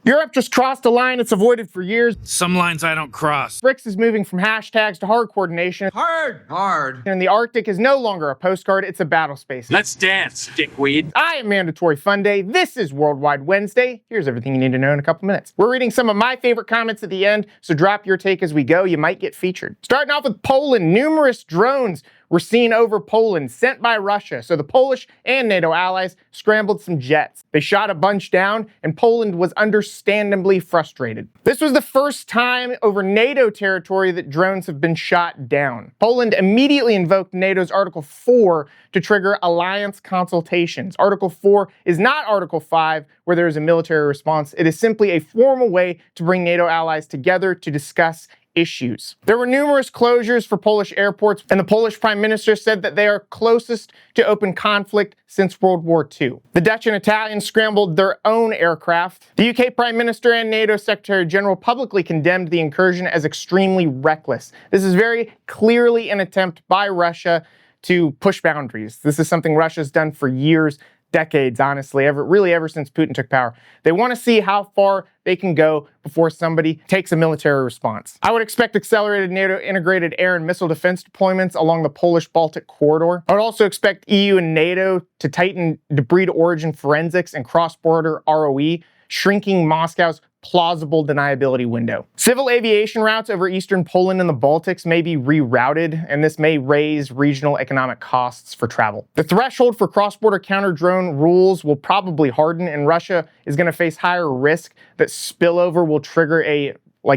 Europe just crossed a line it's avoided for years. Some lines I don't cross. BRICS is moving from hashtags to hard coordination. Hard. And the Arctic is no longer a postcard, it's a battle space. Let's dance, dickweed. I am Mandatory Fun Day. This is Worldwide Wednesday. Here's everything you need to know in a couple minutes. We're reading some of my favorite comments at the end, so drop your take as we go. You might get featured. Starting off with Poland, numerous drones were seen over Poland, sent by Russia. So the Polish and NATO allies scrambled some jets. They shot a bunch down, and Poland was understandably frustrated. This was the first time over NATO territory that drones have been shot down. Poland immediately invoked NATO's Article 4 to trigger alliance consultations. Article 4 is not Article 5, where there is a military response. It is simply a formal way to bring NATO allies together to discuss issues. There were numerous closures for Polish airports, and the Polish Prime Minister said that they are closest to open conflict since World War II. The Dutch and Italians scrambled their own aircraft. The UK Prime Minister and NATO Secretary General publicly condemned the incursion as extremely reckless. This is very clearly an attempt by Russia to push boundaries. This is something Russia's done for years, decades, honestly, ever since Putin took power. They want to see how far they can go before somebody takes a military response. I would expect accelerated NATO integrated air and missile defense deployments along the Polish-Baltic corridor. I would also expect EU and NATO to tighten debris to origin forensics and cross-border ROE, shrinking Moscow's plausible deniability window. Civil aviation routes over eastern Poland and the Baltics may be rerouted, and this may raise regional economic costs for travel. The threshold for cross-border counter-drone rules will probably harden, and Russia is going to face higher risk that spillover will trigger a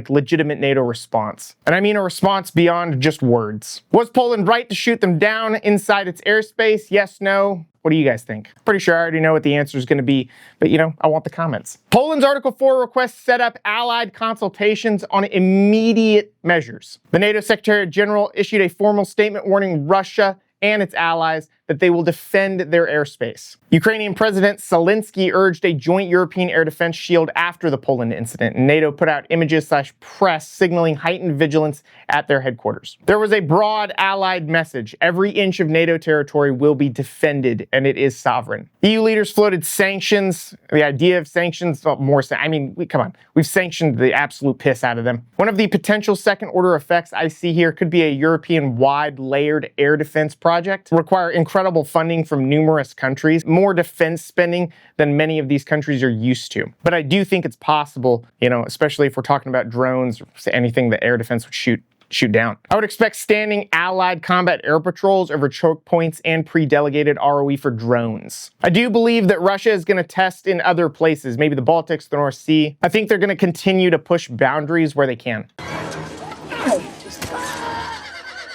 legitimate NATO response. And I mean a response beyond just words. Was Poland right to shoot them down inside its airspace? Yes, no? What do you guys think? Pretty sure I already know what the answer is going to be, but I want the comments. Poland's Article 4 request set up allied consultations on immediate measures. The NATO Secretary General issued a formal statement warning Russia and its allies that they will defend their airspace. Ukrainian President Zelensky urged a joint European air defense shield after the Poland incident, and NATO put out images/press signaling heightened vigilance at their headquarters. There was a broad allied message. Every inch of NATO territory will be defended, and it is sovereign. EU leaders floated sanctions. The idea of sanctions, come on. We've sanctioned the absolute piss out of them. One of the potential second-order effects I see here could be a European-wide layered air defense project, require incredible funding from numerous countries, more defense spending than many of these countries are used to. But I do think it's possible, especially if we're talking about drones or anything that air defense would shoot down. I would expect standing allied combat air patrols over choke points and pre-delegated ROE for drones. I do believe that Russia is going to test in other places, maybe the Baltics, the North Sea. I think they're going to continue to push boundaries where they can.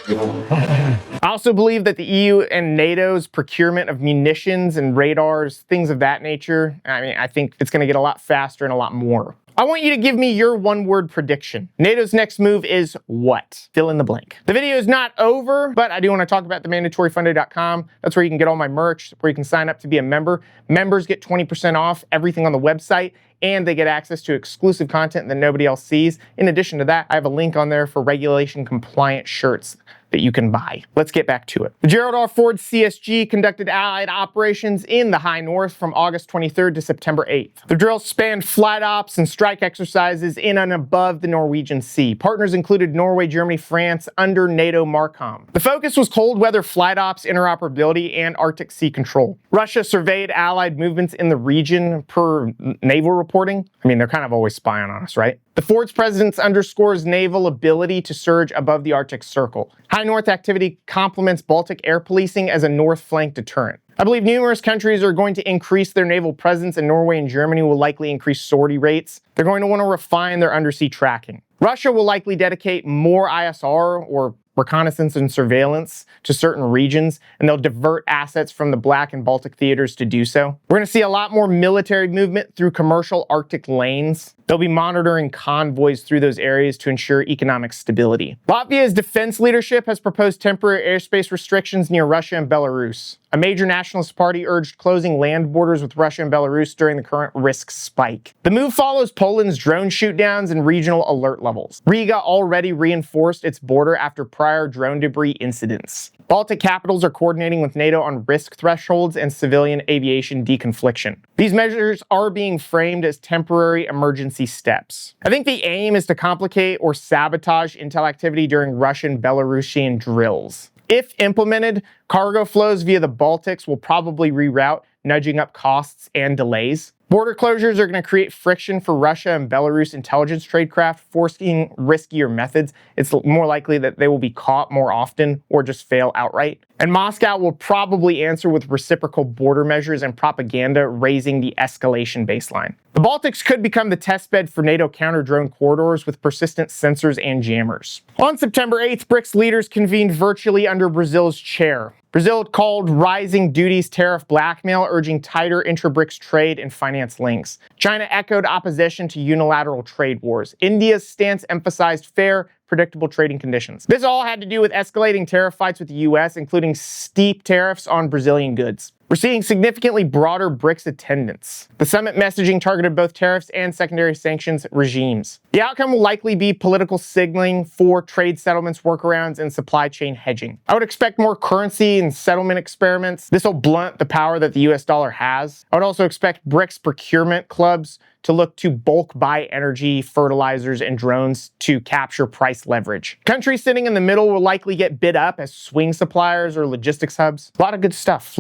I also believe that the EU and NATO's procurement of munitions and radars, things of that nature, I think it's going to get a lot faster and a lot more. I want you to give me your one-word prediction. NATO's next move is what? Fill in the blank. The video is not over, but I do want to talk about the mandatoryfunday.com. That's where you can get all my merch, where you can sign up to be a member. Members get 20% off everything on the website, and they get access to exclusive content that nobody else sees. In addition to that, I have a link on there for regulation-compliant shirts that you can buy. Let's get back to it. The Gerald R. Ford CSG conducted allied operations in the High North from August 23rd to September 8th. The drills spanned flight ops and strike exercises in and above the Norwegian Sea. Partners included Norway, Germany, France under NATO MARCOM. The focus was cold weather flight ops, interoperability, and Arctic sea control. Russia surveyed allied movements in the region per naval reporting. They're kind of always spying on us, right? The Ford's presence underscores naval ability to surge above the Arctic Circle. High North activity complements Baltic air policing as a North flank deterrent. I believe numerous countries are going to increase their naval presence, and Norway and Germany will likely increase sortie rates. They're going to want to refine their undersea tracking. Russia will likely dedicate more ISR, or reconnaissance and surveillance, to certain regions, and they'll divert assets from the Black and Baltic theaters to do so. We're going to see a lot more military movement through commercial Arctic lanes. They'll be monitoring convoys through those areas to ensure economic stability. Latvia's defense leadership has proposed temporary airspace restrictions near Russia and Belarus. A major nationalist party urged closing land borders with Russia and Belarus during the current risk spike. The move follows Poland's drone shootdowns and regional alert levels. Riga already reinforced its border after prior drone debris incidents. Baltic capitals are coordinating with NATO on risk thresholds and civilian aviation deconfliction. These measures are being framed as temporary emergency steps. I think the aim is to complicate or sabotage intel activity during Russian Belarusian drills. If implemented, cargo flows via the Baltics will probably reroute, nudging up costs and delays. Border closures are going to create friction for Russia and Belarus intelligence tradecraft, forcing riskier methods. It's more likely that they will be caught more often or just fail outright. And Moscow will probably answer with reciprocal border measures and propaganda, raising the escalation baseline. The Baltics could become the testbed for NATO counter-drone corridors with persistent sensors and jammers. On September 8th, BRICS leaders convened virtually under Brazil's chair. Brazil called rising duties tariff blackmail, urging tighter intra-BRICS trade and finance links. China echoed opposition to unilateral trade wars. India's stance emphasized fair, predictable trading conditions. This all had to do with escalating tariff fights with the US, including steep tariffs on Brazilian goods. We're seeing significantly broader BRICS attendance. The summit messaging targeted both tariffs and secondary sanctions regimes. The outcome will likely be political signaling for trade settlements, workarounds, and supply chain hedging. I would expect more currency and settlement experiments. This will blunt the power that the US dollar has. I would also expect BRICS procurement clubs to look to bulk buy energy, fertilizers, and drones to capture price leverage. Countries sitting in the middle will likely get bid up as swing suppliers or logistics hubs. A lot of good stuff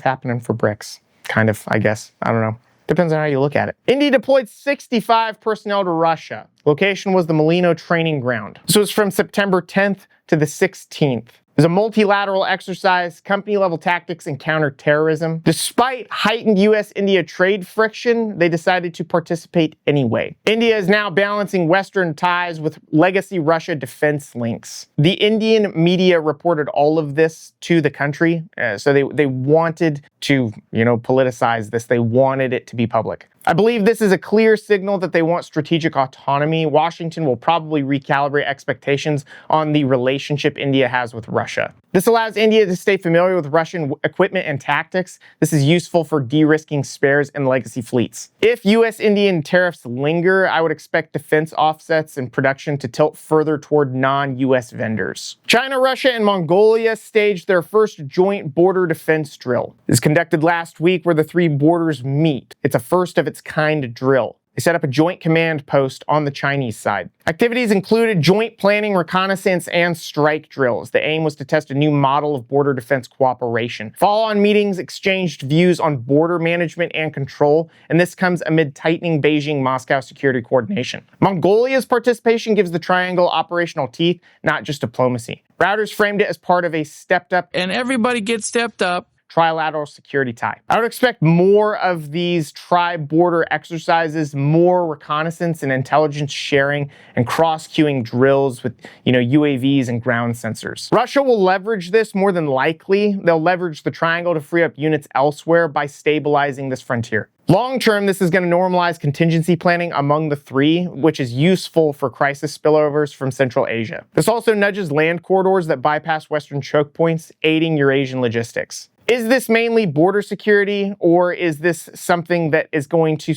happening for BRICS. Kind of, I guess. I don't know. Depends on how you look at it. India deployed 65 personnel to Russia. Location was the Molino training ground. This was from September 10th to the 16th. It was a multilateral exercise, company-level tactics, and counterterrorism. Despite heightened US-India trade friction, they decided to participate anyway. India is now balancing Western ties with legacy Russia defense links. The Indian media reported all of this to the country, so they wanted to, politicize this. They wanted it to be public. I believe this is a clear signal that they want strategic autonomy. Washington will probably recalibrate expectations on the relationship India has with Russia. This allows India to stay familiar with Russian equipment and tactics. This is useful for de-risking spares and legacy fleets. If US-Indian tariffs linger, I would expect defense offsets and production to tilt further toward non-US vendors. China, Russia, and Mongolia staged their first joint border defense drill. It was conducted last week where the three borders meet. It's a first of its kind drill. They set up a joint command post on the Chinese side. Activities included joint planning, reconnaissance, and strike drills. The aim was to test a new model of border defense cooperation. Follow-on meetings exchanged views on border management and control, and this comes amid tightening Beijing-Moscow security coordination. Mongolia's participation gives the triangle operational teeth, not just diplomacy. Routers framed it as part of a stepped-up, And everybody gets stepped up. trilateral security tie. I would expect more of these tri-border exercises, more reconnaissance and intelligence sharing, and cross-queuing drills with, UAVs and ground sensors. Russia will leverage this more than likely. They'll leverage the triangle to free up units elsewhere by stabilizing this frontier. Long-term, this is going to normalize contingency planning among the three, which is useful for crisis spillovers from Central Asia. This also nudges land corridors that bypass Western choke points, aiding Eurasian logistics. Is this mainly border security, or is this something that is going to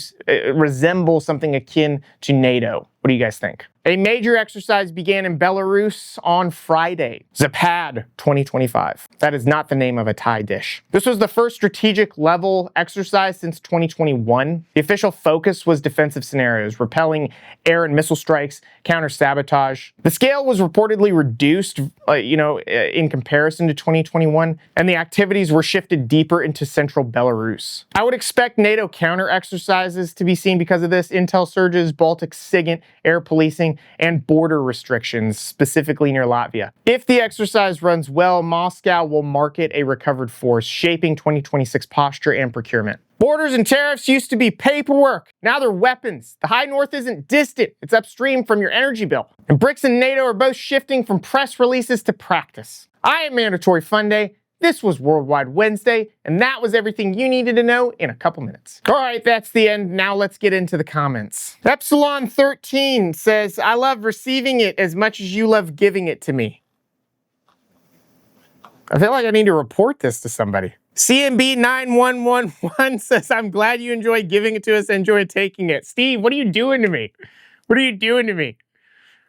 resemble something akin to NATO? What do you guys think? A major exercise began in Belarus on Friday. Zapad 2025. That is not the name of a Thai dish. This was the first strategic level exercise since 2021. The official focus was defensive scenarios, repelling air and missile strikes, counter-sabotage. The scale was reportedly reduced, in comparison to 2021, and the activities were shifted deeper into central Belarus. I would expect NATO counter-exercises to be seen because of this. Intel surges, Baltic SIGINT, air policing, and border restrictions, specifically near Latvia. If the exercise runs well, Moscow will market a recovered force, shaping 2026 posture and procurement. Borders and tariffs used to be paperwork. Now they're weapons. The high north isn't distant. It's upstream from your energy bill. And BRICS and NATO are both shifting from press releases to practice. I am Mandatory Fun Day. This was Worldwide Wednesday, and that was everything you needed to know in a couple minutes. All right, that's the end. Now let's get into the comments. Epsilon13 says, I love receiving it as much as you love giving it to me. I feel like I need to report this to somebody. CMB9111 says, I'm glad you enjoy giving it to us and enjoy taking it. Steve, what are you doing to me? What are you doing to me?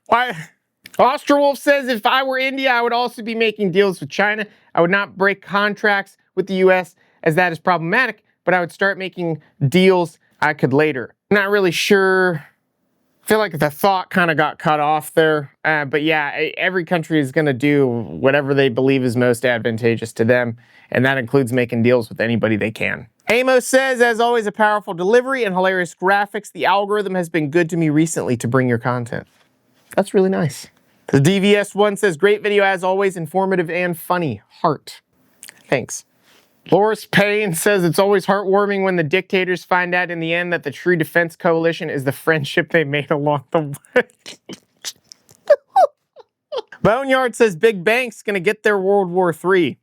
Why? Osterwolf says, if I were India, I would also be making deals with China. I would not break contracts with the US as that is problematic, but I would start making deals I could later. I'm not really sure. I feel like the thought kind of got cut off there. But yeah, every country is going to do whatever they believe is most advantageous to them. And that includes making deals with anybody they can. Amos says, as always, a powerful delivery and hilarious graphics. The algorithm has been good to me recently to bring your content. That's really nice. The DVS1 says, great video as always, informative and funny. Heart. Thanks. Loris Payne says, it's always heartwarming when the dictators find out in the end that the true defense coalition is the friendship they made along the way. Boneyard says, big bank's gonna get their World War III.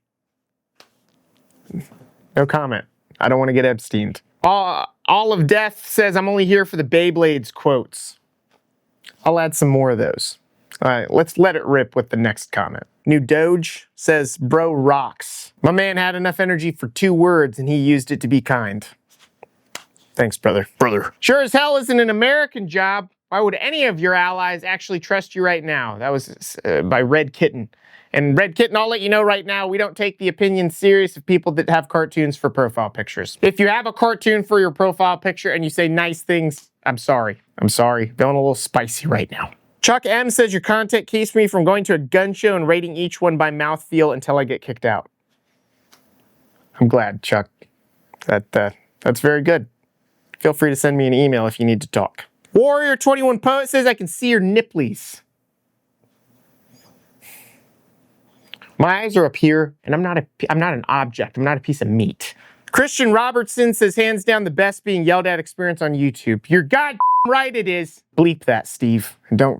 No comment. I don't want to get Epsteined. All of Death says, I'm only here for the Beyblades quotes. I'll add some more of those. All right, let's let it rip with the next comment. New Doge says, bro rocks. My man had enough energy for 2 words and he used it to be kind. Thanks, brother. Sure as hell isn't an American job. Why would any of your allies actually trust you right now? That was by Red Kitten. And Red Kitten, I'll let you know right now, we don't take the opinions serious of people that have cartoons for profile pictures. If you have a cartoon for your profile picture and you say nice things, I'm sorry. Feeling a little spicy right now. Chuck M says, your content keeps me from going to a gun show and rating each one by mouthfeel until I get kicked out. I'm glad, Chuck. That's very good. Feel free to send me an email if you need to talk. Warrior21 Poet says, I can see your nipplies. My eyes are up here, and I'm not an object. I'm not a piece of meat. Christian Robertson says, hands down the best being yelled at experience on YouTube. You're goddamn right it is. Bleep that, Steve. Don't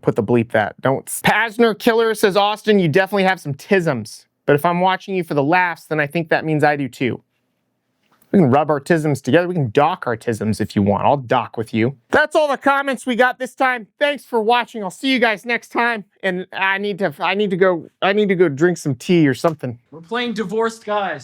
put the bleep that. Don't. Pasner Killer says, Austin, you definitely have some tisms. But if I'm watching you for the laughs, then I think that means I do too. We can rub our tisms together. We can dock our tisms if you want. I'll dock with you. That's all the comments we got this time. Thanks for watching. I'll see you guys next time. And I need to go drink some tea or something. We're playing divorced guys.